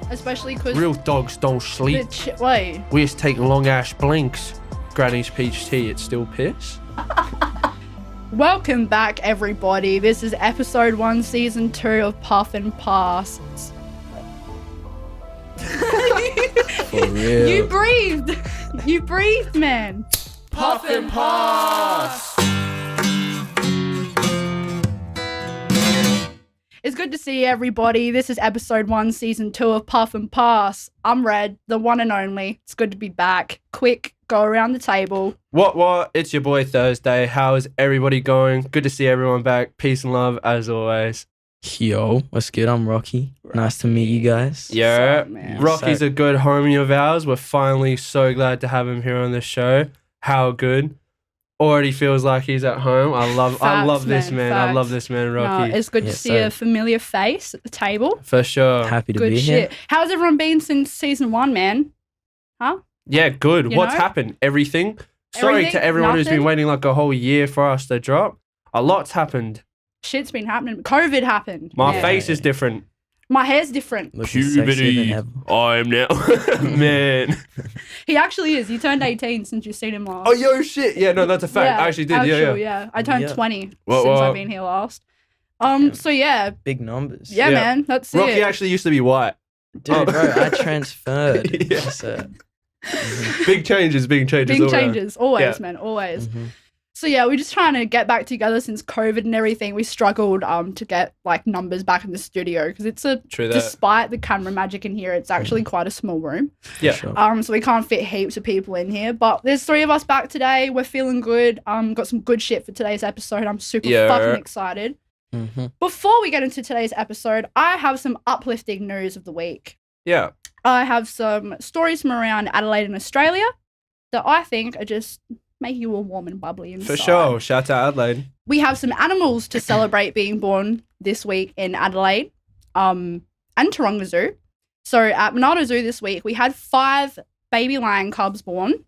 especially because Real dogs don't sleep. Wait. We just take long ash blinks. Granny's peach tea, it's still piss. Welcome back, everybody. This is episode 1, season 2 of Puffn'n'Pass. For real. You breathed, man. Puffn'n'Pass! It's good to see everybody. This is episode 1, season 2 of Puffn'n'Pass. I'm Red, the one and only. It's good to be back. Quick, go around the table. What? It's your boy Thursday. How is everybody going? Good to see everyone back. Peace and love, as always. Yo, what's good? I'm Rocky. Nice to meet you guys. Yeah, So, man. Rocky's a good homie of ours. We're finally so glad to have him here on the show. How good. Already feels like he's at home. I love this man. I love this man, Rocky. No, it's good to see a familiar face at the table. For sure. Happy to Good be shit. here. How's everyone been since season 1, man? Huh? Yeah, good. You What's know? happened? Everything? Sorry Everything? to everyone who's been Nothing? waiting like a whole year for us to drop. A lot's happened. Shit's been happening. COVID happened. My Yeah. face is different. My hair's different. Looking sexier than ever. I'm now. Man. He actually is. You turned 18 since you've seen him last. Oh, yo, shit. Yeah, no, that's a fact. I actually did. Yeah. I turned Yeah. 20 Whoa, since whoa. I've been here last. So yeah, Big numbers. yeah, Yeah. man, that's Rocky it. actually used to be white. Dude, Oh. bro, I transferred. Yeah. Just, Big changes. Big all around. changes, always, Yeah. man, always. mhm. So yeah, we're just trying to get back together since COVID and everything. We struggled to get like numbers back in the studio because it's True that. despite the camera magic in here, it's actually quite a small room. Yeah. Sure. So we can't fit heaps of people in here. But there's 3 of us back today. We're feeling good. Got some good shit for today's episode. I'm super Yeah. fucking excited. Mhm. Before we get into today's episode, I have some uplifting news of the week. Yeah. I have some stories from around Adelaide and Australia that I think are just make you all warm and bubbly inside. For sure. Shout out Adelaide. We have some animals to celebrate being born this week in Adelaide and Taronga Zoo. So at Monado Zoo this week, we had 5 baby lion cubs born.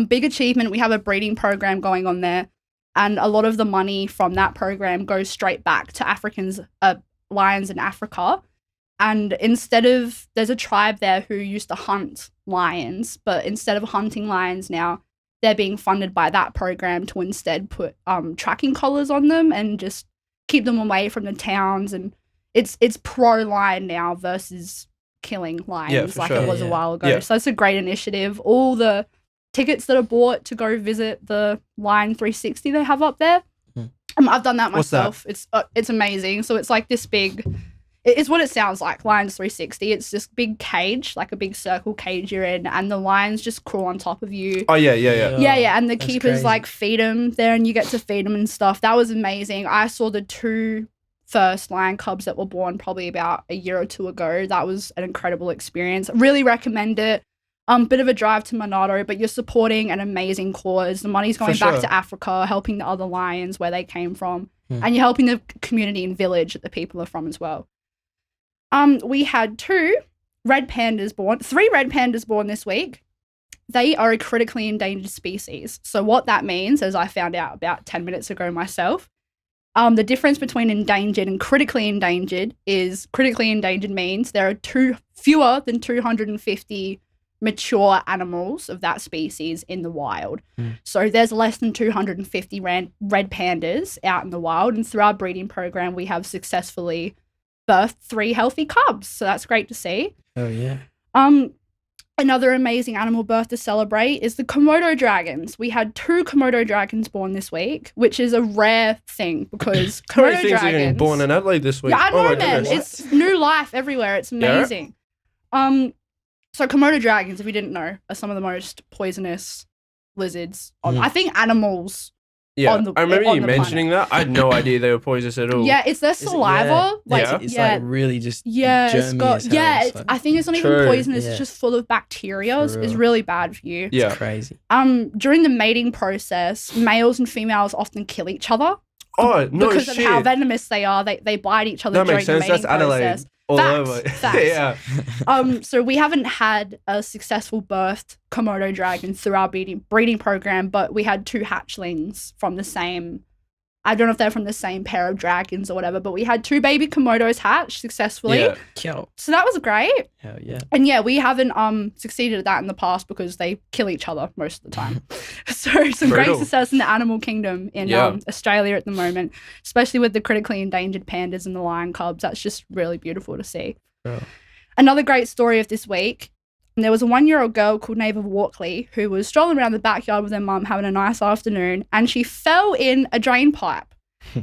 Big achievement. We have a breeding program going on there. And a lot of the money from that program goes straight back to lions in Africa. And there's a tribe there who used to hunt lions, but instead of hunting lions now, they're being funded by that program to instead put tracking collars on them and just keep them away from the towns. And it's pro-lion now versus killing lions for like sure. it was a Yeah. while ago. Yeah. So that's a great initiative. All the tickets that are bought to go visit the Lion 360 they have up there. I've done that What's that? myself. It's amazing. So it's like this big. It's what it sounds like, Lions 360. It's this big cage, like a big circle cage you're in, and the lions just crawl on top of you. Oh, yeah. Yeah, and the That's keepers crazy. like feed them there, and you get to feed them and stuff. That was amazing. I saw the 2 first lion cubs that were born probably about a year or 2 ago. That was an incredible experience. Really recommend it. Bit of a drive to Monado, but you're supporting an amazing cause. The money's going For back sure. to Africa, helping the other lions where they came from, Hmm. and you're helping the community and village that the people are from as well. We had 3 red pandas born this week. They are a critically endangered species. So what that means, as I found out about 10 minutes ago myself, the difference between endangered and critically endangered is critically endangered means there are fewer than 250 mature animals of that species in the wild. So there's less than 250 red pandas out in the wild. And through our breeding program, we have successfully birthed 3 healthy cubs. So that's great to see. Oh, yeah. Another amazing animal birth to celebrate is the Komodo dragons. We had 2 Komodo dragons born this week, which is a rare thing because How many Komodo things are getting dragons. born in Adelaide this week? Yeah, I know, Oh my man. goodness. It's new life everywhere. It's Yeah. amazing. So Komodo dragons, if you didn't know, are some of the most poisonous lizards. I think animals. Yeah, on the- I remember on you the mentioning that. I had no idea they were poisonous at all. Yeah, it's their Is it- saliva. Like, Yeah. It's yeah, like really just yeah, it's germy got as hell. yeah. It's like- I think it's not True. even poisonous. Yeah. It's just full of bacteria. For It's real. really bad for you. Yeah. crazy. During the mating process, males and females often kill each other Oh, no because shit. of how venomous they are. They bite each other That during makes sense. the mating That's Adelaide. process. All Facts, over. facts. Yeah. So we haven't had a successful birthed Komodo dragon through our breeding program, but we had 2 hatchlings from the same I don't know if they're from the same pair of dragons or whatever, but we had 2 baby Komodos hatch successfully. Yeah. Yo, So that was great. hell yeah. And yeah, we haven't succeeded at that in the past because they kill each other most of the time. So some great Brutal. success in the animal kingdom in Australia at the moment, especially with the critically endangered pandas and the lion cubs. That's just really beautiful to see. Bro. Another great story of this week. There was a 1-year-old girl called Neighbour Walkley who was strolling around the backyard with her mum having a nice afternoon, and she fell in a drain pipe.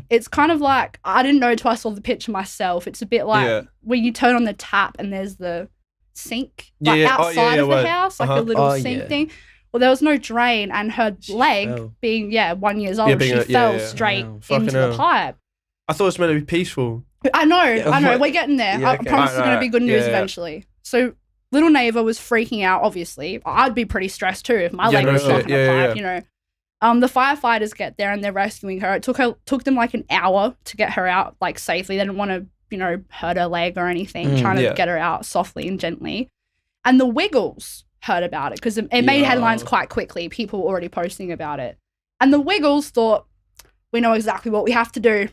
It's kind of like, I didn't know till I saw the picture myself. It's a bit like when you turn on the tap and there's the sink outside of the house, like a little sink thing. Well, there was no drain, and her leg, fell. being 1 year old, she fell straight into the pipe. I thought it was meant to be peaceful. I know. We're getting there. I promise it's going to be good news eventually. So little Neighbour was freaking out, obviously. I'd be pretty stressed too if my leg was stuck in a pipe, you know. The firefighters get there and they're rescuing her. It took them like an hour to get her out like safely. They didn't want to, you know, hurt her leg or anything, trying to get her out softly and gently. And the Wiggles heard about it because it made headlines quite quickly. People were already posting about it. And the Wiggles thought, we know exactly what we have to do.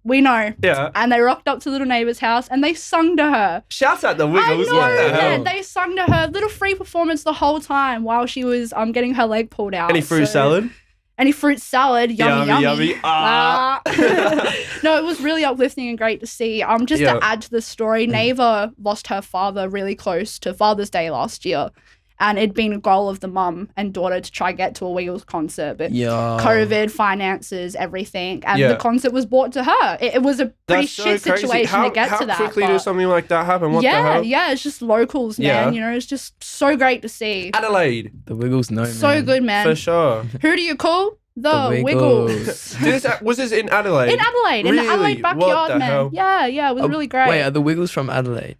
We know. Yeah. And they rocked up to little Neighbour's house and they sung to her. Shouts at the Wiggles. I know, what the hell? They sung to her. Little free performance the whole time while she was getting her leg pulled out. Any fruit salad? Any fruit salad. Yummy. Ah. No, it was really uplifting and great to see. Just to add to the story, Neighbour lost her father really close to Father's Day last year. And it'd been a goal of the mum and daughter to try get to a Wiggles concert, but COVID, finances, everything, and the concert was brought to her. It was a pretty shit situation to get to that. How quickly does something like that happen? What the hell? Yeah, it's just locals, man. You know, it's just so great to see. Adelaide. The Wiggles know, man. So good, man. For sure. Who do you call? The Wiggles. Was this in Adelaide? In Adelaide, in the Adelaide backyard, man. Hell? Yeah, it was really great. Wait, are the Wiggles from Adelaide?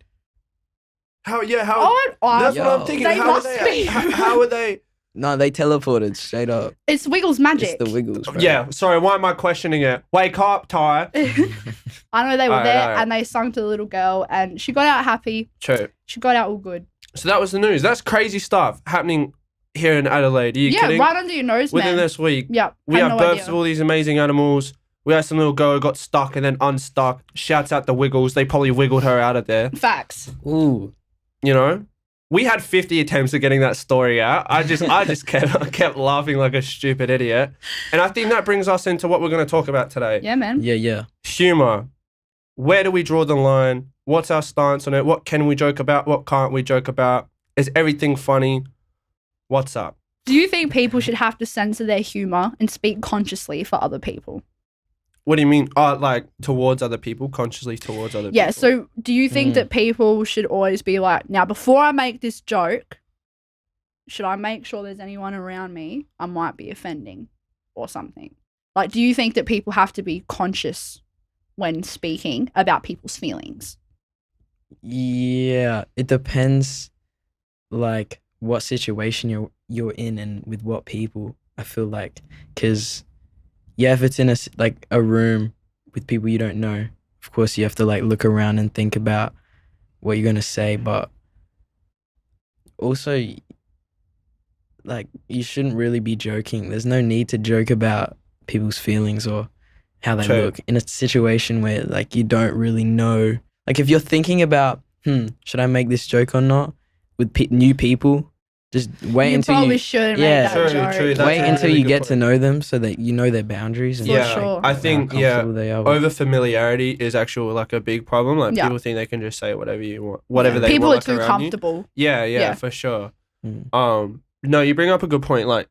How? That's what I'm thinking. How are they? No, they teleported straight up. It's Wiggles magic. It's the Wiggles, bro. Yeah, sorry, why am I questioning it? Wake up, Ty. I know they were there and they sung to the little girl and she got out happy. True. She got out all good. So that was the news. That's crazy stuff happening here in Adelaide. Are you kidding? Right under your nose, Within man. this week. Yeah. We have births of all these amazing animals. We had some little girl who got stuck and then unstuck. Shouts out the Wiggles. They probably wiggled her out of there. Facts. Ooh. You know? We had 50 attempts at getting that story out. I just kept laughing like a stupid idiot. And I think that brings us into what we're going to talk about today. Yeah, man. Yeah. Humor. Where do we draw the line? What's our stance on it? What can we joke about? What can't we joke about? Is everything funny? What's up? Do you think people should have to censor their humor and speak consciously for other people? What do you mean? Like towards other people, consciously towards other people? Yeah, so do you think that people should always be like, now before I make this joke, should I make sure there's anyone around me I might be offending or something? Like, do you think that people have to be conscious when speaking about people's feelings? Yeah, it depends, like, what situation you're in and with what people, I feel like. Because, yeah, if it's in a room with people you don't know, of course you have to, like, look around and think about what you're going to say. But also, like, you shouldn't really be joking. There's no need to joke about people's feelings or how they look in a situation where, like, you don't really know. Like, if you're thinking about, should I make this joke or not with new people, just wait until you probably shouldn't make that joke. True. Wait until you get to know them so that you know their boundaries. And sure. I think, over familiarity is actually, like, a big problem. Like, people think they can just say whatever you want, whatever they people want. People are too comfortable. Yeah, for sure. No, you bring up a good point, like,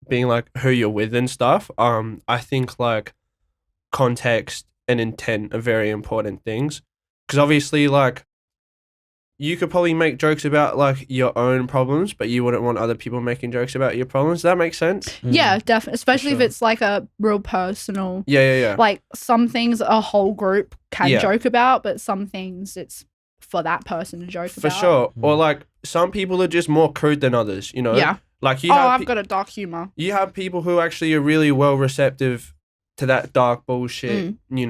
being, like, who you're with and stuff. I think, like, context and intent are very important things. Because obviously, like, you could probably make jokes about, like, your own problems, but you wouldn't want other people making jokes about your problems. Does that make sense? Yeah, definitely. Especially if it's, like, a real personal. Yeah. Like, some things a whole group can joke about, but some things it's for that person to joke about. For sure. Or, like, some people are just more crude than others, you know? Yeah. Like, I've got a dark humor. You have people who actually are really well receptive to that dark bullshit, you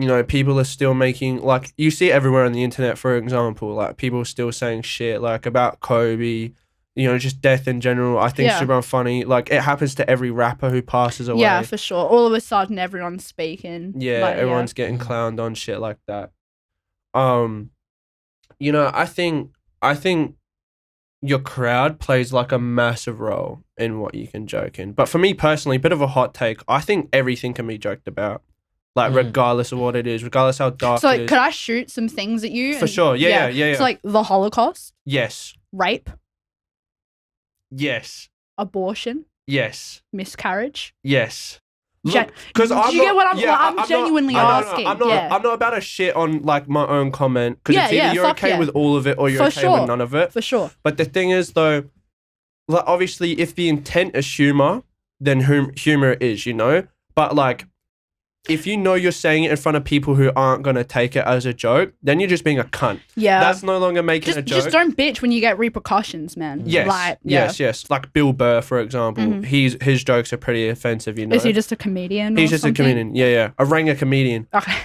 know, people are still making, like, you see everywhere on the internet, for example, like, people still saying shit, like, about Kobe, you know, just death in general. I think it's super funny. Like, it happens to every rapper who passes away. Yeah, for sure. All of a sudden, everyone's speaking. Yeah, like, everyone's getting clowned on, shit like that. You know, I think your crowd plays like a massive role in what you can joke in. But for me personally, bit of a hot take, I think everything can be joked about. Like, regardless of what it is, regardless how dark So, it is. could I shoot some things at you? For sure. Yeah. So, like, the Holocaust, Yes. rape, Yes. abortion, Yes. miscarriage. Yes. Because I'm you get what I'm asking. genuinely asking. I'm not about to shit on like my own comment because it's either you're okay with all of it or you're okay with none of it. For sure. But the thing is though, like obviously if the intent is humor, then humor is, you know. But like, if you know you're saying it in front of people who aren't gonna take it as a joke, then you're just being a cunt. Yeah. That's no longer making a joke. Just don't bitch when you get repercussions, man. Yes. Like, Yes. Like Bill Burr, for example. His jokes are pretty offensive, you know. Is he just a comedian? He's just a comedian. Yeah. A ranger comedian. Okay.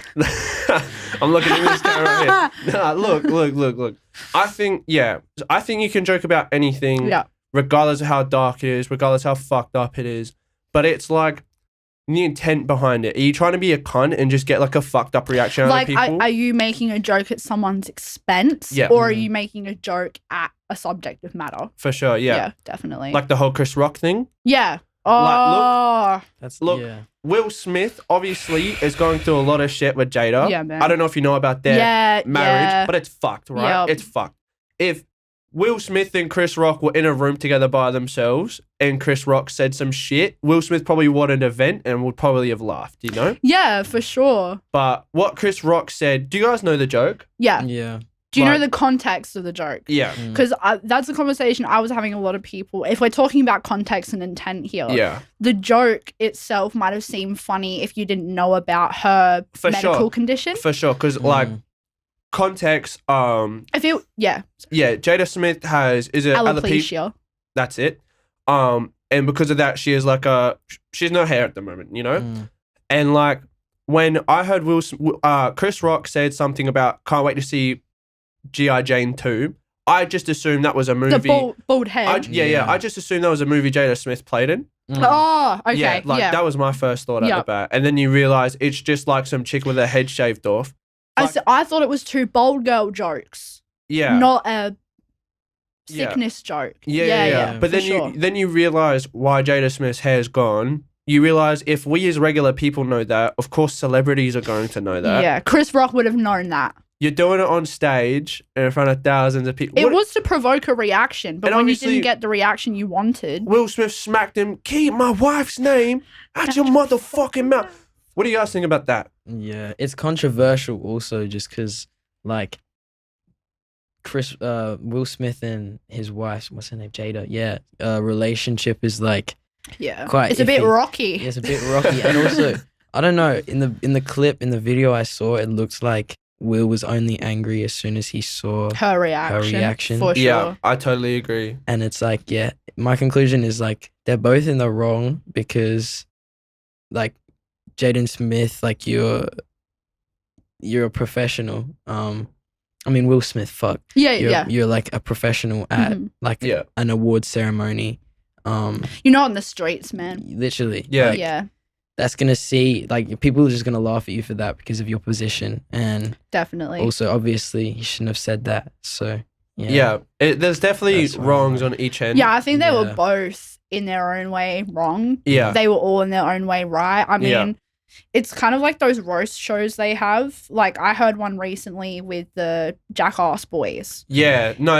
I'm looking at this camera right here. Nah, look. I think you can joke about anything, regardless of how dark it is, regardless of how fucked up it is. But it's like the intent behind it. Are you trying to be a cunt and just get like a fucked up reaction out of people? Are you making a joke at someone's expense? Yeah. Or are you making a joke at a subjective matter? For sure, yeah. Definitely. Like the whole Chris Rock thing. Yeah. Oh. Will Smith obviously is going through a lot of shit with Jada. Yeah, man. I don't know if you know about their marriage, but it's fucked, right? Yep. It's fucked. If Will Smith and Chris Rock were in a room together by themselves and Chris Rock said some shit, Will Smith probably wouldn't have vent and would probably have laughed, you know? Yeah, for sure. But what Chris Rock said, do you guys know the joke? Yeah. Yeah. Do you know the context of the joke? Yeah. Because that's a conversation I was having a lot of people. If we're talking about context and intent here, the joke itself might have seemed funny if you didn't know about her medical condition. For sure, because like context, Jada Smith has alopecia. That's it. And because of that, she has like she's no hair at the moment, you know. And like when I heard Chris Rock said something about can't wait to see G.I. Jane 2, I just assumed that was a movie. The bald head. I just assumed that was a movie Jada Smith played in. Oh, okay. Yeah, that was my first thought at the bat. And then you realise it's just like some chick with her head shaved off. Like, I thought it was two bald girl jokes. Yeah. Not a sickness joke. Yeah. But then you realise why Jada Smith's hair's gone. You realise if we as regular people know that, of course celebrities are going to know that. Yeah, Chris Rock would have known that. You're doing it on stage in front of thousands of people. It was to provoke a reaction, but when you didn't get the reaction you wanted. Will Smith smacked him, keep my wife's name out your motherfucking mouth. What do you guys think about that? Yeah, it's controversial also just because, like, Will Smith and his wife, what's her name, Jada, relationship is like quite it's iffy. A bit rocky. Yeah, it's a bit rocky. And also, I don't know, in the clip, in the video I saw, it looks like Will was only angry as soon as he saw her reaction. For sure. Yeah, I totally agree. And it's like, my conclusion is like they're both in the wrong because, like, Jaden Smith, like you're a professional. I mean, Will Smith, fuck. You're like a professional at an award ceremony. You're not on the streets, man. Literally. Yeah. Like, that's going to see, like, people are just going to laugh at you for that because of your position. And definitely. Also, obviously, you shouldn't have said that. So, there's definitely wrongs on each end. Yeah, I think they were both in their own way wrong. Yeah. They were all in their own way right. I mean, it's kind of like those roast shows they have. Like, I heard one recently with the Jackass Boys. Yeah. No,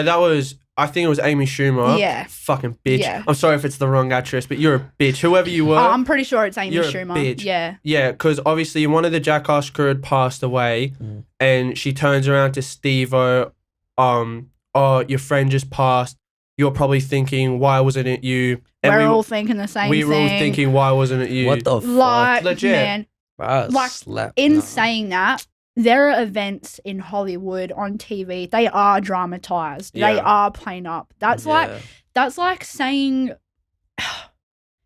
I think it was Amy Schumer. Yeah. Fucking bitch. Yeah. I'm sorry if it's the wrong actress, but you're a bitch. Whoever you were. I'm pretty sure it's Amy Schumer. A bitch. Yeah. Yeah, because obviously one of the Jackass crew had passed away and she turns around to Steve-O, your friend just passed. You're probably thinking, why wasn't it you? And we're all thinking the same thing. We were all thinking, why wasn't it you? What the like, fuck? Legit. Man, saying that, there are events in Hollywood on TV. They are dramatized. Yeah. They are playing up. That's like saying,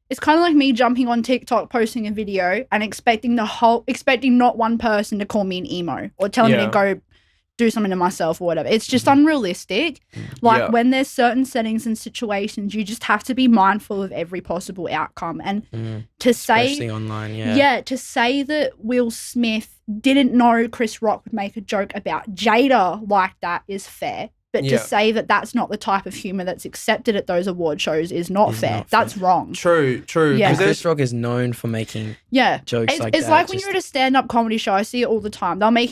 it's kind of like me jumping on TikTok, posting a video and expecting not one person to call me an emo or telling me to go do something to myself or whatever. It's just unrealistic. Like when there's certain settings and situations, you just have to be mindful of every possible outcome. And to say, especially online, to say that Will Smith didn't know Chris Rock would make a joke about Jada like that is fair. But to say that that's not the type of humor that's accepted at those award shows is not fair. That's wrong. True. Yeah. Chris Rock is known for making jokes like that. It's like when you're at a stand-up comedy show, I see it all the time. They'll make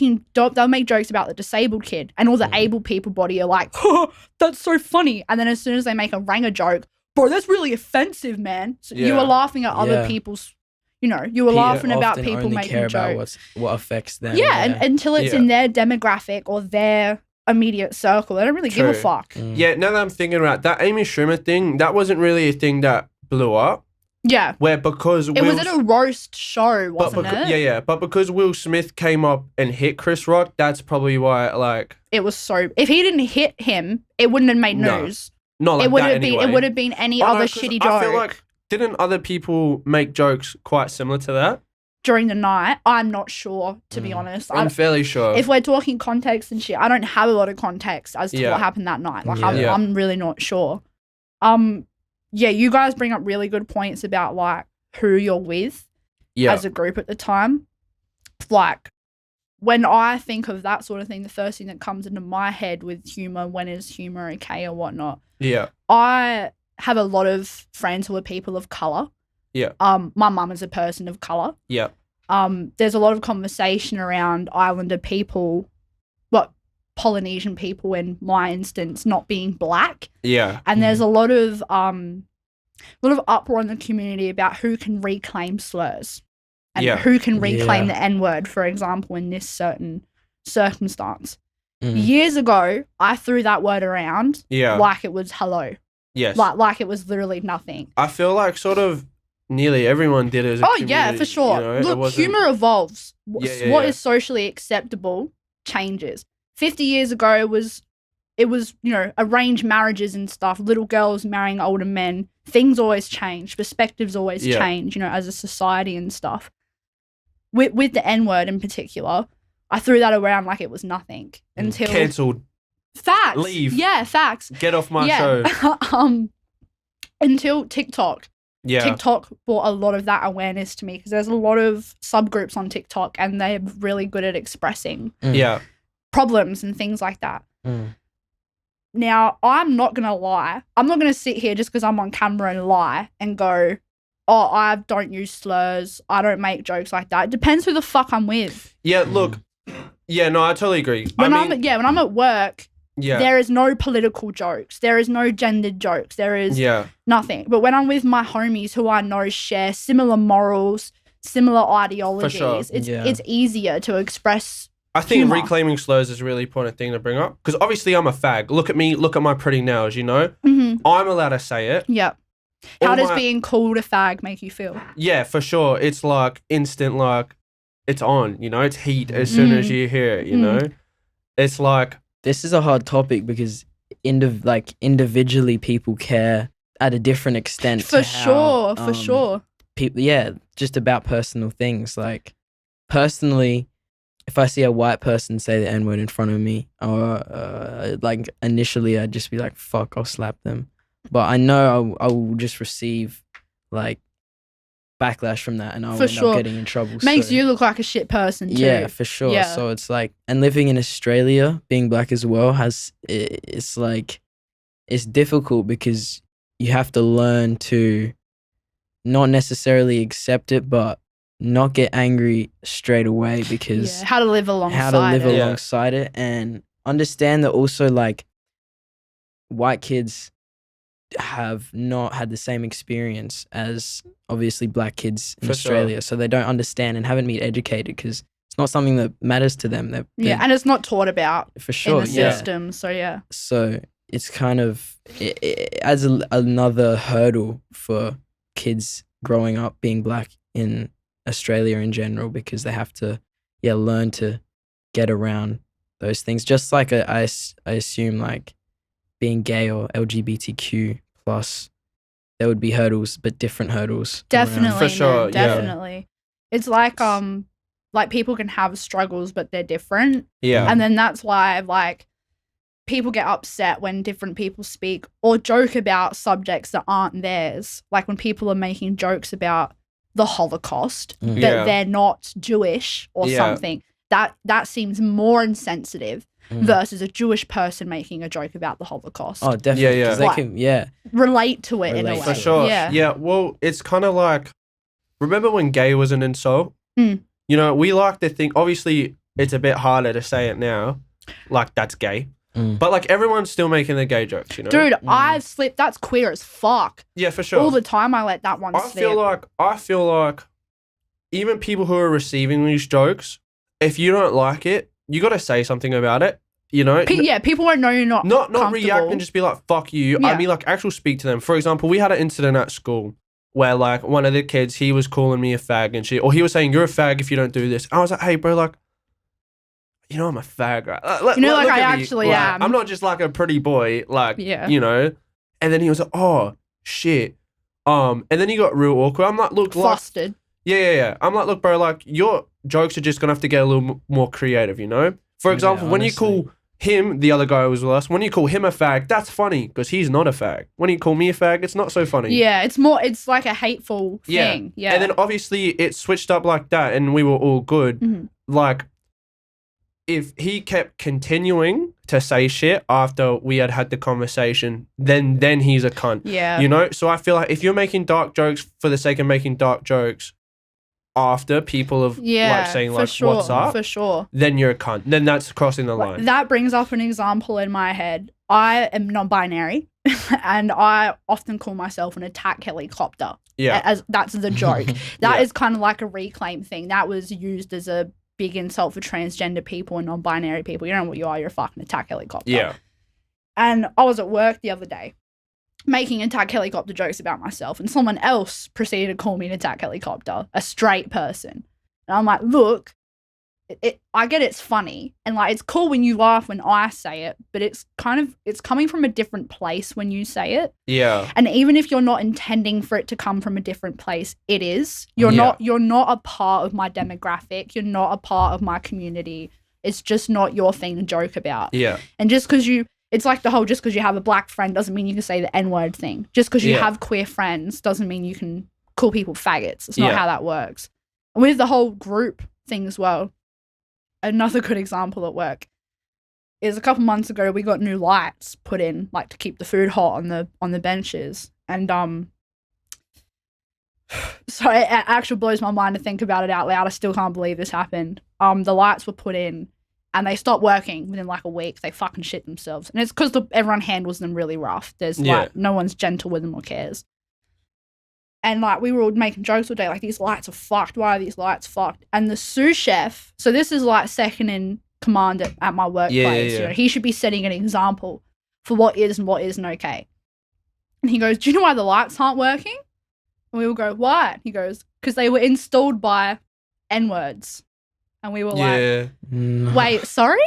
jokes about the disabled kid, and all the able people body are like, oh, that's so funny. And then as soon as they make a ranger joke, bro, that's really offensive, man. So you were laughing at other people's, you were laughing about people making care jokes. About what affects them. Yeah, and until it's in their demographic or their immediate circle, they don't really give a fuck. Yeah, now that I'm thinking about that Amy Schumer thing, that wasn't really a thing that blew up. Yeah. Where because it was at a roast show, wasn't it? Yeah. But because Will Smith came up and hit Chris Rock, that's probably why, like... It was so... If he didn't hit him, it wouldn't have made news. Not like that anyway. It would have been any other shitty joke. I feel like, didn't other people make jokes quite similar to that? During the night, I'm not sure, to be honest. I'm fairly sure. If we're talking context and shit, I don't have a lot of context as to what happened that night. Like, I'm really not sure. Yeah, you guys bring up really good points about, like, who you're with as a group at the time. Like, when I think of that sort of thing, the first thing that comes into my head with humour, when is humour okay or whatnot? Yeah. I have a lot of friends who are people of colour. Yeah. My mum is a person of colour. Yeah. There's a lot of conversation around Islander people, Polynesian people in my instance, not being black. Yeah. And there's a lot of uproar in the community about who can reclaim slurs and who can reclaim the N-word, for example, in this certain circumstance. Years ago, I threw that word around like it was hello. Yes. Like it was literally nothing. I feel like sort of nearly everyone did as a community. Yeah, for sure. Look, humour evolves. What is socially acceptable changes. 50 years ago, it was arranged marriages and stuff, little girls marrying older men. Things always change. Perspectives always change, as a society and stuff. With the N-word in particular, I threw that around like it was nothing until... Cancelled. Facts. Leave. Yeah, facts. Get off my show. Until TikTok. Yeah. TikTok brought a lot of that awareness to me because there's a lot of subgroups on TikTok and they're really good at expressing problems and things like that. Now, I'm not going to lie. I'm not going to sit here just because I'm on camera and lie and go, oh, I don't use slurs. I don't make jokes like that. It depends who the fuck I'm with. Yeah, look. Yeah, no, I totally agree. When I'm at work, there is no political jokes. There is no gendered jokes. There is nothing. But when I'm with my homies who I know share similar morals, similar ideologies, it's easier to express I think humor. Reclaiming slurs is a really important thing to bring up. Because obviously I'm a fag. Look at me. Look at my pretty nails, I'm allowed to say it. Yep. How does being called a fag make you feel? Yeah, for sure. It's like instant, like, it's on, it's heat as soon as you hear it, It's like... This is a hard topic because individually people care at a different extent. For sure. People, just about personal things. Like, personally, if I see a white person say the N-word in front of me, or initially I'd just be like, fuck, I'll slap them. But I know I will just receive like backlash from that and I'll end up getting in trouble. Makes you look like a shit person too. Yeah, for sure. Yeah. So it's like, and living in Australia, being black as well, it's difficult because you have to learn to not necessarily accept it, but not get angry straight away because how to live alongside it and understand that also like white kids have not had the same experience as obviously black kids in Australia, so they don't understand and haven't been educated because it's not something that matters to them. They're and it's not taught about for sure in the system. So it's kind of it adds another hurdle for kids growing up being black in Australia in general because they have to learn to get around those things. Just like I assume like being gay or LGBTQ plus, there would be hurdles, but different hurdles. Definitely, for sure. Definitely. It's like like people can have struggles, but they're different. Yeah. And then that's why like people get upset when different people speak or joke about subjects that aren't theirs. Like when people are making jokes about the Holocaust, that they're not Jewish or something. That seems more insensitive versus a Jewish person making a joke about the Holocaust. Oh, definitely. Yeah. They can, relate to it in a way. For sure. Yeah. Well, it's kind of like, remember when gay was an insult? Mm. You know, we like to think, obviously, it's a bit harder to say it now, like that's gay. But like everyone's still making the gay jokes, you know? Dude, I've slipped. That's queer as fuck. Yeah, for sure. All the time I let that one slip. I feel like even people who are receiving these jokes, if you don't like it, you got to say something about it, you know? People won't know you're not Not react and just be like, fuck you. Yeah. I mean, like, actually speak to them. For example, we had an incident at school where, like, one of the kids, he was calling me a fag and shit. Or he was saying, you're a fag if you don't do this. I was like, hey, bro, like, you know I'm a fag, right? I actually am. I'm not just, like, a pretty boy, like, you know? And then he was like, oh, shit. And then he got real awkward. I'm like, look, flustered. Yeah. I'm like, look, bro, like, your jokes are just going to have to get a little more creative, you know? For example, when you call him, the other guy who was with us, when you call him a fag, that's funny because he's not a fag. When you call me a fag, it's not so funny. Yeah, it's like a hateful thing. Yeah. And then obviously it switched up like that and we were all good. Mm-hmm. Like, if he kept continuing to say shit after we had the conversation, then he's a cunt. Yeah. You know? So I feel like if you're making dark jokes for the sake of making dark jokes after people have like saying like what's up, for sure, then you're a cunt. Then that's crossing the line. That brings up an example in my head. I am non-binary and I often call myself an attack helicopter. Yeah. As that's the joke. That is kind of like a reclaim thing. That was used as a big insult for transgender people and non-binary people. You don't know what you are. You're a fucking attack helicopter. Yeah. And I was at work the other day making attack helicopter jokes about myself, and someone else proceeded to call me an attack helicopter, a straight person. And I'm like, look, I get it's funny and like it's cool when you laugh when I say it, but it's coming from a different place when you say it. Yeah. And even if you're not intending for it to come from a different place, it is. You're not a part of my demographic. You're not a part of my community. It's just not your thing to joke about. Yeah. And just because it's like the whole just because you have a black friend doesn't mean you can say the N-word thing. Just because you have queer friends doesn't mean you can call people faggots. It's not how that works. And with the whole group thing as well, another good example at work is a couple months ago we got new lights put in, like to keep the food hot on the benches. And so it actually blows my mind to think about it out loud. I still can't believe this happened. The lights were put in and they stopped working within like a week. They fucking shit themselves. And it's because everyone handles them really rough. There's like no one's gentle with them or cares. And like we were all making jokes all day, like these lights are fucked. Why are these lights fucked? And the sous chef, so this is like second in command at my workplace. You know, he should be setting an example for what is and what isn't okay. And he goes, do you know why the lights aren't working? And we will go, why? He goes, because they were installed by N-words. And we were like, wait, sorry?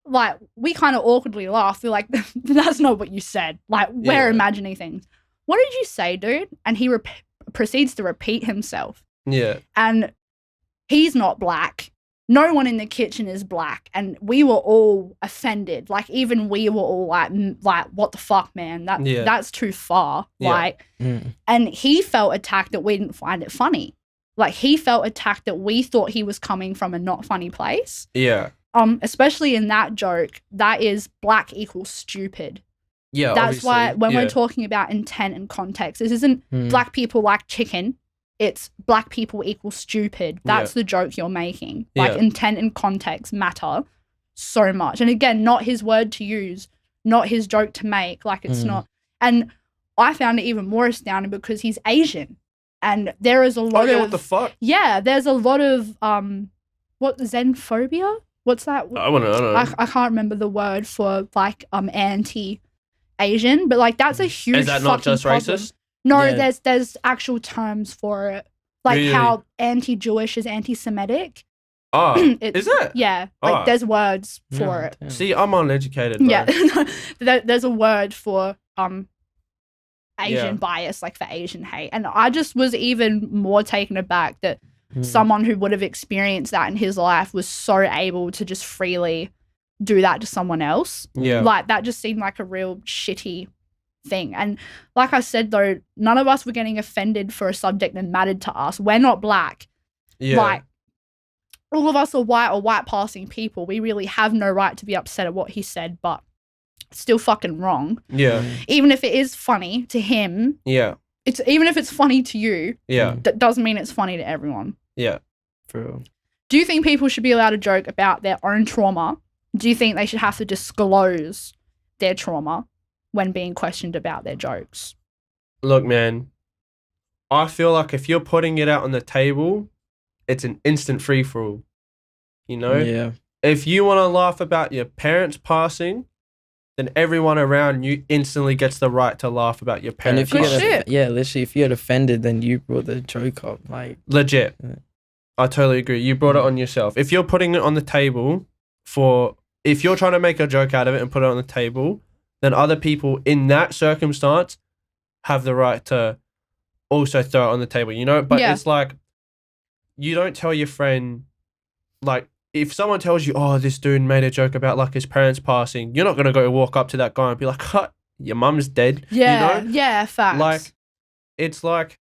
Like, we kind of awkwardly laughed. We're like, that's not what you said. Like, we're imagining things. What did you say, dude? And he proceeds to repeat himself. Yeah. And he's not black. No one in the kitchen is black. And we were all offended. Like, even we were all like what the fuck, man? That's too far. Yeah. Like, and he felt attacked that we didn't find it funny. Like, he felt attacked that we thought he was coming from a not funny place. Yeah. Especially in that joke, that is black equals stupid. Yeah, that's obviously. why when we're talking about intent and context, this isn't black people like chicken. It's black people equal stupid. That's the joke you're making. Like intent and context matter so much. And again, not his word to use, not his joke to make. Like it's not. And I found it even more astounding because he's Asian. And there is a lot of... what the fuck? Yeah, there's a lot of, xenophobia? What's that? I don't know. I can't remember the word for, like, anti-Asian, but, like, that's a huge Is that not just problem. racist? No, there's actual terms for it. Like Really? how anti-Jewish is anti-Semitic. Oh, is it? Yeah, like there's words for it. Damn. See, I'm uneducated. Bro. Yeah, there's a word for Asian bias, like for Asian hate. And I just was even more taken aback that someone who would have experienced that in his life was so able to just freely do that to someone else. Yeah. Like, that just seemed like a real shitty thing. And like I said, though, none of us were getting offended for a subject that mattered to us. We're not black. Yeah. Like, all of us are white or white passing people. We really have no right to be upset at what he said, but it's still fucking wrong. Yeah. Even if it is funny to him, Yeah. even if it's funny to you, Yeah. that doesn't mean it's funny to everyone. Yeah. For real. Do you think people should be allowed to joke about their own trauma? Do you think they should have to disclose their trauma when being questioned about their jokes? Look, man, I feel like if you're putting it out on the table, it's an instant free-for-all, you know? Yeah. If you want to laugh about your parents passing, then everyone around you instantly gets the right to laugh about your And parents if you Good passing. shit. literally, if you get offended, then you brought the joke up. Like, Legit. Yeah. I totally agree. You brought it on yourself. If you're putting it on the table if you're trying to make a joke out of it and put it on the table, then other people in that circumstance have the right to also throw it on the table, you know? But Yeah. it's like, you don't tell your friend, like, if someone tells you, oh, this dude made a joke about, like, his parents passing, you're not going to go walk up to that guy and be like, cut, your mum's dead, Yeah, you know? yeah, facts. Like, it's like,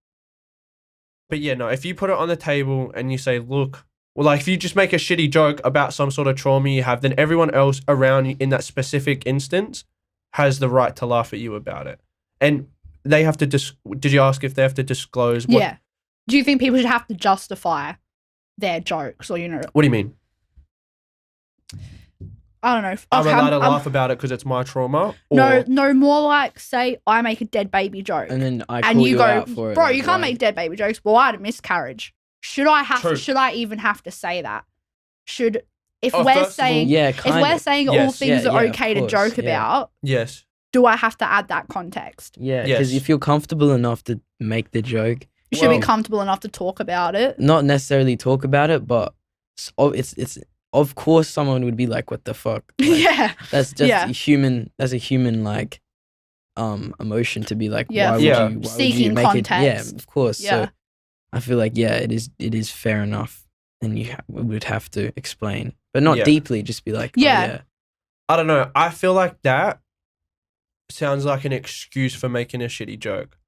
but yeah, no, if you put it on the table and you say, look, well, like, if you just make a shitty joke about some sort of trauma you have, then everyone else around you in that specific instance has the right to laugh at you about it. And they have to did you ask if they have to disclose what? Yeah. Do you think people should have to justify their jokes, or, you know? What do you mean? I don't know. I'm Okay, allowed to laugh about it because it's my trauma? Or, No, more like, say I make a dead baby joke. and then I And call you you go, out for it. bro, like, you can't why? make dead baby jokes. Well, I had a miscarriage. Should I even have to say that? If Oh, we're first of all- saying Yeah, if kind we're of. saying all Yes. things Yeah, are yeah, okay of to course, joke yeah. about, Yes. do I have to add that context? Yeah, Yes. because you feel comfortable enough to make the joke. You should be Well- comfortable enough to talk about it. Not necessarily talk about it, but it's of course someone would be like, "What the fuck?" Like, Yeah. that's just Yeah. a human. That's a human like emotion to be like, Yeah. why Yeah. would you? Why Seeking would you make it? Yeah, context. of course. Yeah. So I feel like it is fair enough, and you would have to explain, but not Yeah. deeply. Just be like, Yeah. oh, yeah. I don't know. I feel like that sounds like an excuse for making a shitty joke.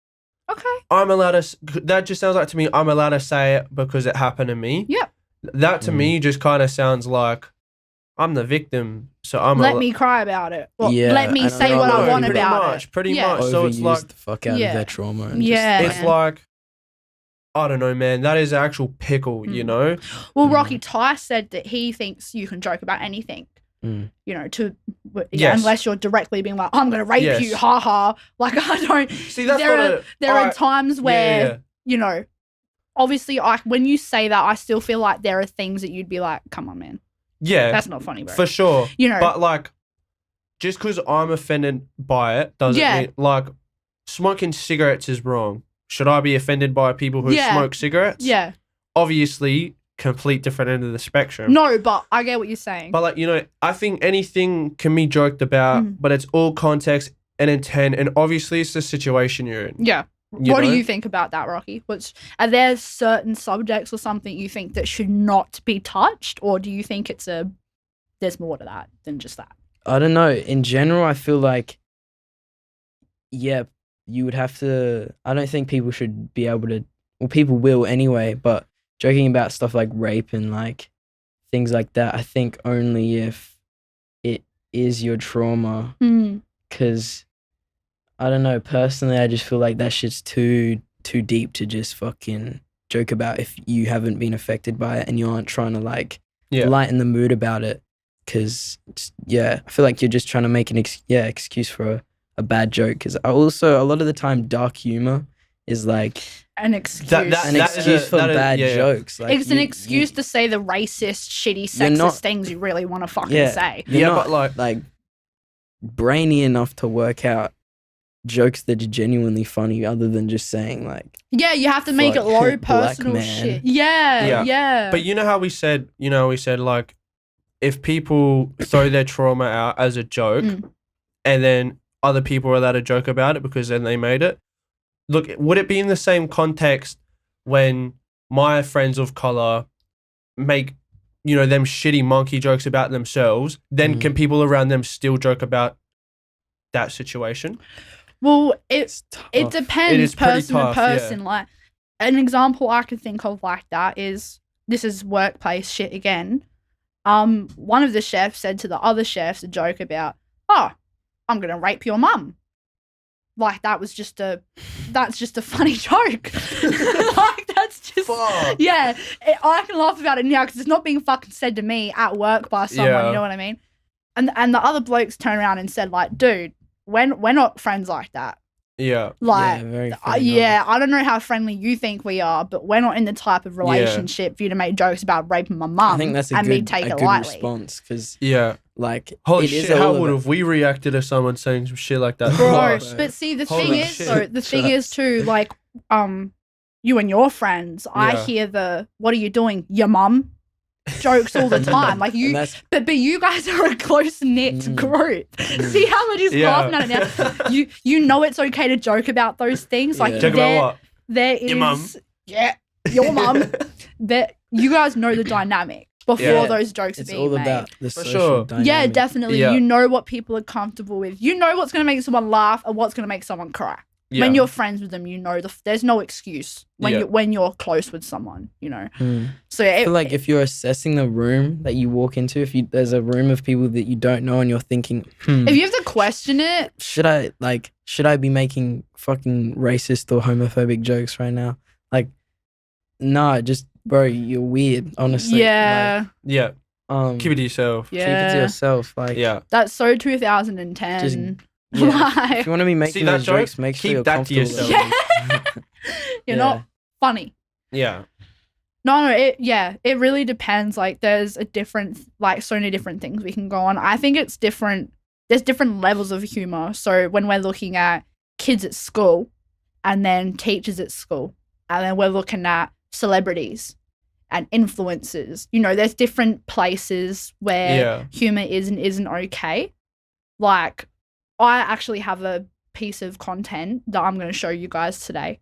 Okay. I'm allowed to. That just sounds like to me. I'm allowed to say it because it happened to me. Yep. That to me just kind of sounds like I'm the victim, so I'm. Let me cry about it. Well, Yeah, let me and say I what I know, want pretty about much, it. Pretty Yeah. much. So it's Overuse like the fuck out Yeah. of their trauma. And Yeah. it's like I don't know, man. That is actual pickle, you Mm. know. Well, Mm. Rocky Ty said that he thinks you can joke about anything. Mm. You know, Yes. unless you're directly being like, I'm going to rape Yes. you, ha ha. Like, I don't. See, that's There are times where, yeah. you know, obviously, when you say that, I still feel like there are things that you'd be like, come on, man. Yeah, That's not funny, bro. for sure. You know, But like, just because I'm offended by it doesn't Yeah. mean like smoking cigarettes is wrong. Should I be offended by people who Yeah. smoke cigarettes? yeah. Obviously, complete different end of the spectrum. No, but I get what you're saying. But like, you know, I think anything can be joked about, Mhm. but it's all context and intent, and obviously it's the situation you're in. Yeah. You What know? do you think about that, Rocky? Are there certain subjects or something you think that should not be touched, or do you think there's more to that than just that? I don't know. In general, I feel like, yeah, you would have to. I don't think people should be able to. Well, people will anyway, but joking about stuff like rape and like things like that, I think only if it is your trauma. Mm. Because I don't know. Personally, I just feel like that shit's too deep to just fucking joke about if you haven't been affected by it and you aren't trying to like Yeah. lighten the mood about it. Because I feel like you're just trying to make an excuse for a bad joke. Because also a lot of the time, dark humor is like An excuse. That- an that is excuse for that is- bad yeah, yeah. jokes. Like It's an you- excuse to say the racist, shitty, You're sexist not- things you really want to fucking Yeah. say. You're Yeah, not, but like, like brainy enough to work out jokes that are genuinely funny, other than just saying like, Yeah, you have to make it Fuck, low black personal man. shit. Yeah, Yeah. yeah. but you know how we said, like, if people throw their trauma out as a joke, Mm. and then other people are allowed to joke about it because then they made it. Look, would it be in the same context when my friends of color make, them shitty monkey jokes about themselves, then can people around them still joke about that situation? Well, it It depends is pretty person to tough, person. yeah. Like, an example I can think of like that is, this is workplace shit again. One of the chefs said to the other chefs a joke about, "Oh, I'm gonna rape your mum." Like, that's just a funny joke. Like, that's just, Fuck. yeah. I can laugh about it now because it's not being fucking said to me at work by someone. Yeah. You know what I mean? And the other blokes turned around and said, like, dude, we're not friends like that. Yeah. Like, very I don't know how friendly you think we are, but we're not in the type of relationship for you to make jokes about raping my mum. I think that's a and me good, take a it good lightly. response because, Yeah. like, Holy it is shit, how all would about- have we reacted to someone saying some shit like that? Bro, Fuck. but see, the Holy thing is, shit. though, the thing is too, like, you and your friends, I Yeah. hear the, what are you doing, your mum? Jokes all the time. Like, And you, that's- but you guys are a close knit group. See how much he's Yeah. laughing at it now? You know it's okay to joke about those things. Like, Yeah. Joke about what? there is, Your mum. yeah, your mum. That you guys know the dynamic before Yeah. those jokes are It's being all made. about the For social sure. dynamic. Yeah, definitely. Yeah. You know what people are comfortable with. You know what's going to make someone laugh and what's going to make someone cry. Yeah. When you're friends with them, you know there's no excuse Yeah. when you're close with someone, you know. Mm. So I feel like if you're assessing the room that you walk into, there's a room of people that you don't know and you're thinking, if you have to question it, should I be making fucking racist or homophobic jokes right now? Like, nah, just bro, you're weird, honestly. yeah, Yeah. Like, Keep it to yourself. yeah, keep it to yourself. Like, Yeah. that's so 2010. yeah. Like, If you want to be making that those joke? jokes, make sure Keep you're that to comfortable. yourself. with it. you're Yeah. not funny. Yeah. No, it really depends. Like, there's so many different things we can go on. I think it's different. There's different levels of humor. So when we're looking at kids at school and then teachers at school, and then we're looking at celebrities and influencers, there's different places where humor is and isn't okay. Like, I actually have a piece of content that I'm going to show you guys today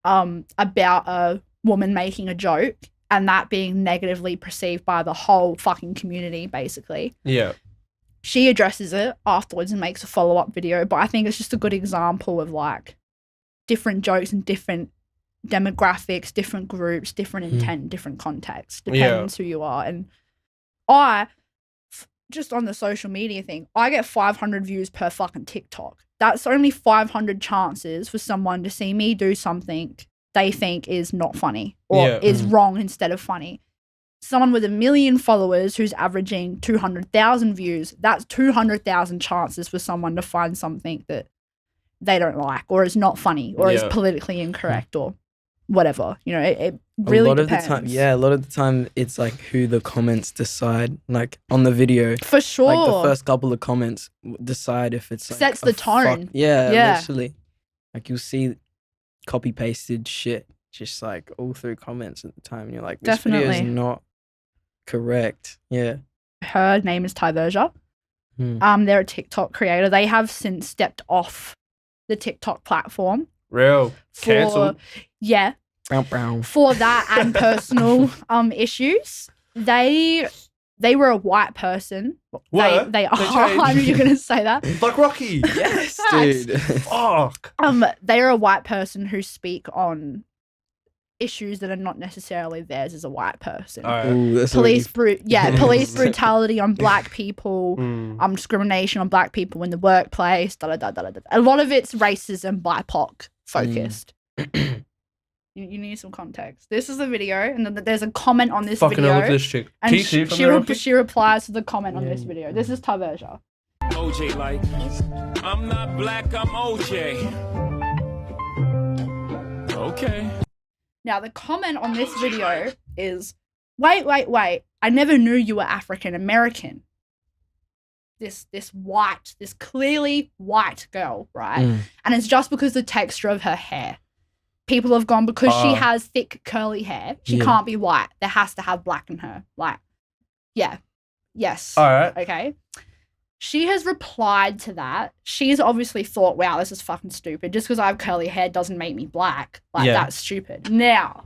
about a woman making a joke and that being negatively perceived by the whole fucking community, basically. Yeah. She addresses it afterwards and makes a follow-up video, but I think it's just a good example of, like, different jokes and different demographics, different groups, different intent, different context, depends who you are. And just on the social media thing, I get 500 views per fucking TikTok. That's only 500 chances for someone to see me do something they think is not funny or is wrong instead of funny. Someone with 1 million followers who's averaging 200,000 views, that's 200,000 chances for someone to find something that they don't like or is not funny or is politically incorrect or whatever. It really depends. A lot of the time it's like who the comments decide, like on the video. For sure. Like the first couple of comments decide if it's like sets the tone. Yeah, literally. Like you'll see copy pasted shit just like all through comments at the time. And you're like, this video is not correct. Yeah. Her name is Tyversia. They're a TikTok creator. They have since stepped off the TikTok platform. Real. Cancelled. Yeah. Brown. For that and personal issues. They were a white person. What? They are. I knew you were going to say that. Like Rocky. Yes, dude. Fuck. They're a white person who speak on issues that are not necessarily theirs as a white person. Ooh, Police brutality on black people, discrimination on black people in the workplace, A lot of it's racism, BIPOC focused. You need some context. This is the video, and then there's a comment on this Fucking video. hell, look at this chick. And Can you see it from there, Rocky? she replies to the comment on this video. This is Tyversia. OJ like, I'm not black, I'm OJ. Okay. Now, the comment on this video is, wait. I never knew you were African American. This clearly white girl, right? And it's just because the texture of her hair. People have gone, because she has thick curly hair, she can't be white. There has to have black in her. Like, yeah. Yes. All right. Okay. She has replied to that. She's obviously thought, wow, this is fucking stupid. Just because I have curly hair doesn't make me black. Like, that's stupid. Now,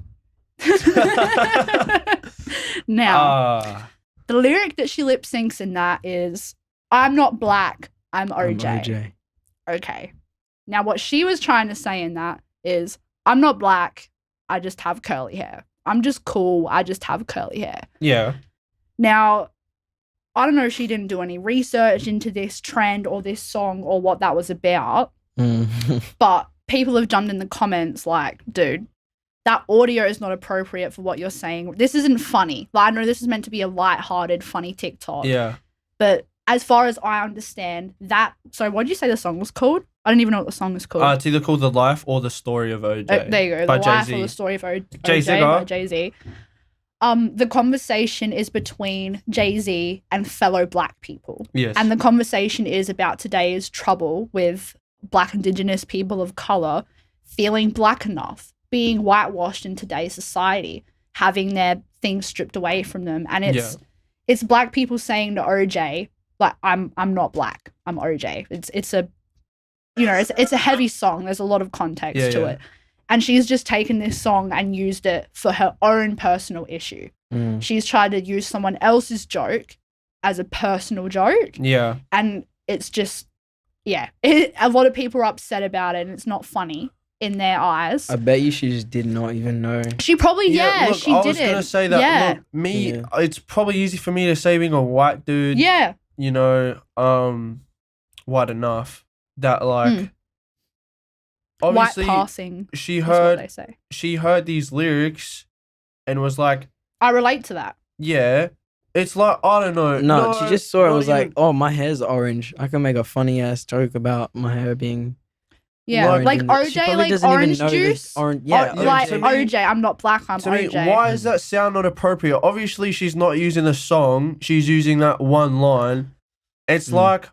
Now, the lyric that she lip syncs in that is, I'm not black, I'm OJ. I'm OJ. Okay. Now, what she was trying to say in that is, I'm not black, I just have curly hair. I'm just cool, I just have curly hair. Yeah. Now, I don't know if she didn't do any research into this trend or this song or what that was about, but people have jumped in the comments like, dude, that audio is not appropriate for what you're saying. This isn't funny. Like, I know this is meant to be a lighthearted, funny TikTok. Yeah. But as far as I understand, that... So what did you say the song was called? I don't even know what the song is called. It's either called The Life or The Story of OJ. There you go. By The Life Jay-Z. or The Story of OJ Jay-Z. by Jay-Z. The conversation is between Jay-Z and fellow black people. Yes. And the conversation is about today's trouble with black Indigenous people of color feeling black enough, being whitewashed in today's society, having their things stripped away from them. And it's black people saying to OJ, like, I'm not black, I'm OJ. It's a, you know, it's a heavy song. There's a lot of context to it. And she's just taken this song and used it for her own personal issue. She's tried to use someone else's joke as a personal joke. Yeah. And it's just, a lot of people are upset about it and it's not funny in their eyes. I bet you she just did not even know. She probably, look, she didn't. I was going to say that, look, it's probably easy for me to say being a white dude. Yeah. You know, white enough that, like, obviously, white passing. She heard these lyrics and was like, I relate to that. Yeah. It's like, I don't know. No, she just saw it and was like, oh, my hair's orange. I can make a funny ass joke about my hair being orange. Like OJ, like orange juice. Like OJ, I'm not black, I'm OJ. Me, why does that sound not appropriate? Obviously, she's not using the song. She's using that one line. It's like,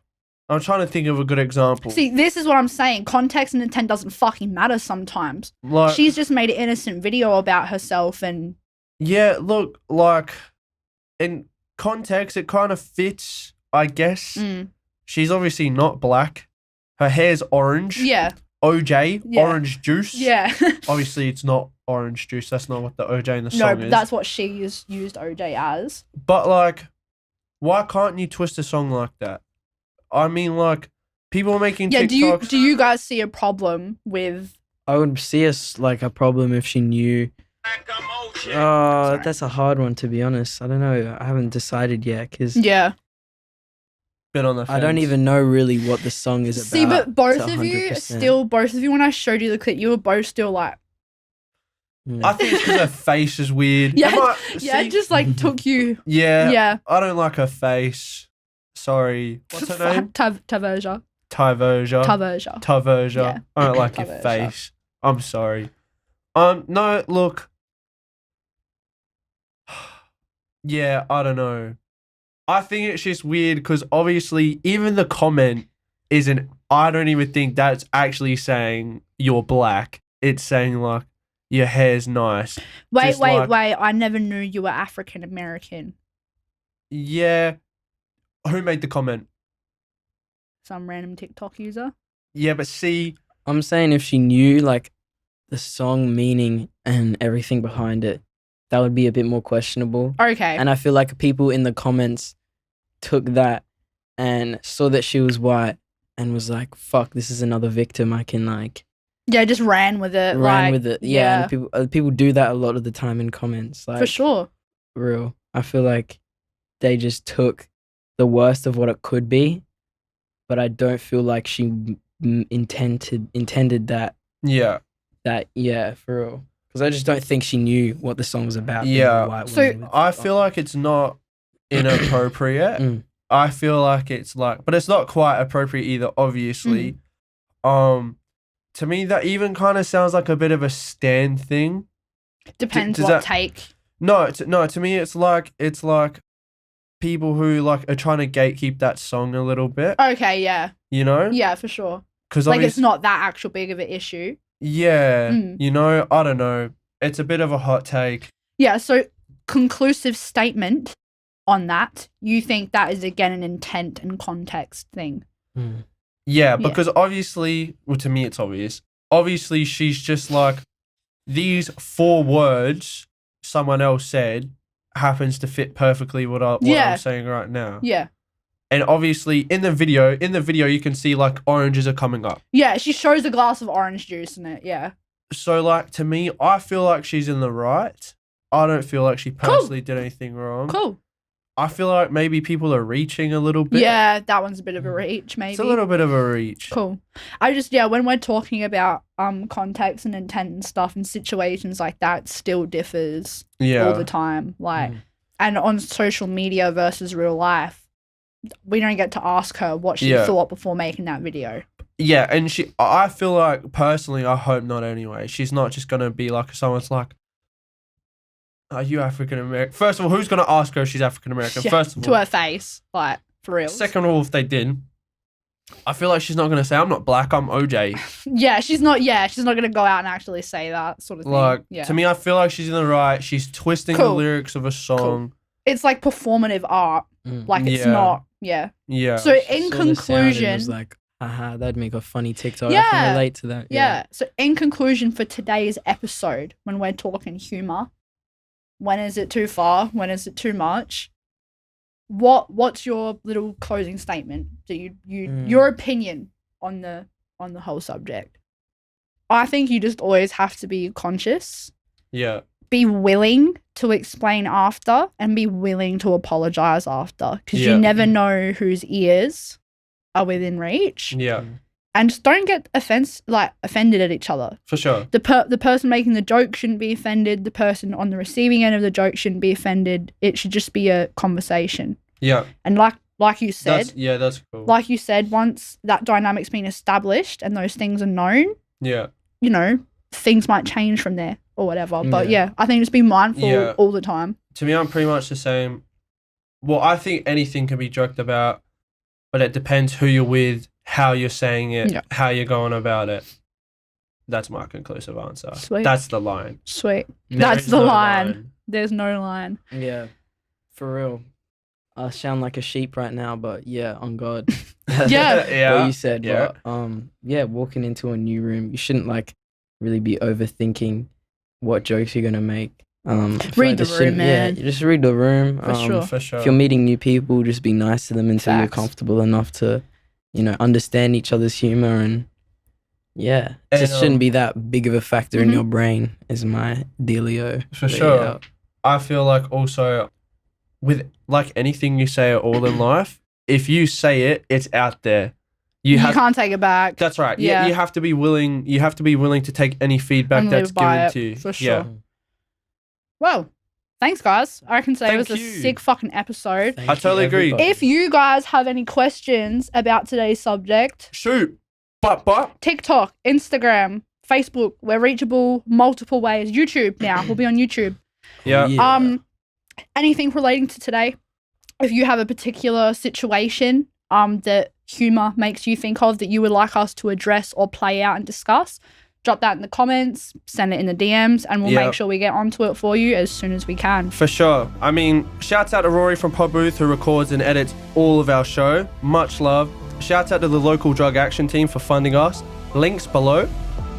I'm trying to think of a good example. See, this is what I'm saying. Context and intent doesn't fucking matter sometimes. Like, she's just made an innocent video about herself and... Yeah, look, like, in context, it kind of fits, I guess. She's obviously not black. Her hair's orange. Yeah. OJ, orange juice. Yeah. Obviously, it's not orange juice. That's not what the OJ in the song is. No, that's what she used OJ as. But, like, why can't you twist a song like that? I mean, like, people are making TikToks. Do you guys see a problem with... I would see a problem if she knew... Oh, that's a hard one, to be honest. I don't know. I haven't decided yet, because... Yeah. Been on the fence. I don't even know really what the song is about. See, but both of you, when I showed you the clip, you were both still like... I think it's because her face is weird. Yeah, it just, like, took you... Yeah. I don't like her face. Sorry. What's her name? Taverja. Yeah. I don't like your face. I'm sorry. No, look. Yeah, I don't know. I think it's just weird because obviously even the comment isn't, I don't even think that's actually saying you're black. It's saying like your hair's nice. Wait. I never knew you were African American. Yeah. Who made the comment? Some random TikTok user. Yeah, but see. I'm saying if she knew like the song meaning and everything behind it, that would be a bit more questionable. Okay. And I feel like people in the comments took that and saw that she was white and was like, fuck, this is another victim I can like... Yeah, just ran with it. Yeah. And people do that a lot of the time in comments. Like, for sure. Real. I feel like they just took the worst of what it could be, but I don't feel like she intended that. Yeah. For real. Because I just don't think she knew what the song was about. Yeah. So I feel like it's not inappropriate. I feel like it's like, but it's not quite appropriate either, obviously. To me, that even kind of sounds like a bit of a stand thing. Depends what take. No, to me, it's like people who like are trying to gatekeep that song a little bit. Okay, yeah. You know? Yeah, for sure. Because like it's not that actual big of an issue. Yeah, you know, I don't know. It's a bit of a hot take. Yeah, so conclusive statement on that. You think that is again an intent and context thing? Yeah, because obviously, well, to me it's obvious. Obviously, she's just like, these 4 words someone else said happens to fit perfectly what I'm saying right now. Yeah. And obviously in the video you can see like oranges are coming up. Yeah, she shows a glass of orange juice in it. Yeah. So like to me, I feel like she's in the right. I don't feel like she personally did anything wrong. Cool. I feel like maybe people are reaching a little bit. Yeah, that one's a bit of a reach, maybe. It's a little bit of a reach. Cool. I just, when we're talking about context and intent and stuff and situations like that, still differs all the time. Like, and on social media versus real life, we don't get to ask her what she thought before making that video. Yeah, and I feel like, personally, I hope not anyway. She's not just going to be like, someone's like, are you African American? First of all, who's going to ask her if she's African American? Yeah, First of all. To her face, like, for real. Second of all, if they did, I feel like she's not going to say, I'm not black, I'm OJ. She's not going to go out and actually say that sort of thing. Like, to me, I feel like she's in the right. She's twisting the lyrics of a song. Cool. It's like performative art. Like, it's not, Yeah. So, in conclusion... It was like, that'd make a funny TikTok. I can relate to that. Yeah. So, in conclusion for today's episode, when we're talking humor, when is it too far? When is it too much? What's your little closing statement? Your opinion on the whole subject? I think you just always have to be conscious. Yeah. Be willing to explain after and be willing to apologize after, because you never know whose ears are within reach. Yeah. And just don't get offended at each other. For sure. The person making the joke shouldn't be offended. The person on the receiving end of the joke shouldn't be offended. It should just be a conversation. Yeah. And like you said. That's cool. Like you said, once that dynamic's been established and those things are known. Yeah. Things might change from there or whatever. But I think just be mindful all the time. To me, I'm pretty much the same. Well, I think anything can be joked about, but it depends who you're with, how you're saying it, how you're going about it. That's my conclusive answer. Sweet. That's the line. Sweet. That's the line. There's no line. Yeah, for real. I sound like a sheep right now, but on God. What you said. But walking into a new room, you shouldn't really be overthinking what jokes you're gonna make. Read the room, man. Yeah, just read the room. For sure. If you're meeting new people, just be nice to them until you're comfortable enough to, understand each other's humor and it just shouldn't be that big of a factor in your brain. Is my dealio. For sure. I feel like also with anything you say at all in life, if you say it, it's out there. You can't take it back. That's right. Yeah. You have to be willing. You have to be willing to take any feedback that's given to you. For sure. Yeah. Well, thanks, guys. I can say it was a sick fucking episode. I totally agree. If you guys have any questions about today's subject, shoot. But TikTok, Instagram, Facebook, we're reachable multiple ways. YouTube now. We'll be on YouTube. Yeah. Anything relating to today. If you have a particular situation that humor makes you think of that you would like us to address or play out and discuss, drop that in the comments, send it in the DMs, and we'll make sure we get onto it for you as soon as we can. For sure. I mean, shouts out to Rory from Podbooth, who records and edits all of our show. Much love. Shouts out to the local drug action team for funding us. Links below.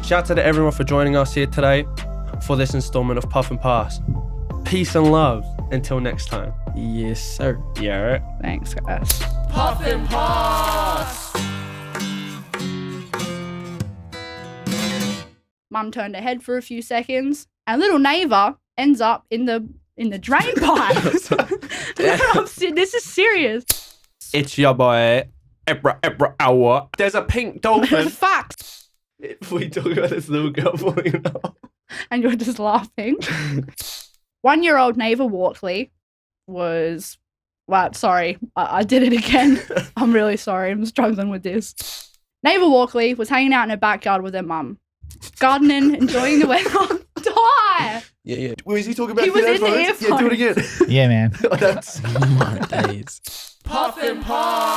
Shouts out to everyone for joining us here today for this installment of Puffn'n'Pass. Peace and love. Until next time. Yes, sir. Yeah, right. Thanks, guys. Puffn'n'Pass. Mum turned her head for a few seconds, and little Nava ends up in the drain pipes. This is serious. It's your boy, Ebra Hour. There's a pink dolphin. Fact. If we talk about this little girl falling off. And you're just laughing. 1-year-old Nava Walkley was... Wow, sorry. I did it again. I'm really sorry. I'm struggling with this. Nava Walkley was hanging out in her backyard with her mum. Gardening, enjoying the weather. Die! Yeah. Was he talking about he was in the earphones? Yeah, do it again. Yeah, man. That's my days. Puffn'n'Pass.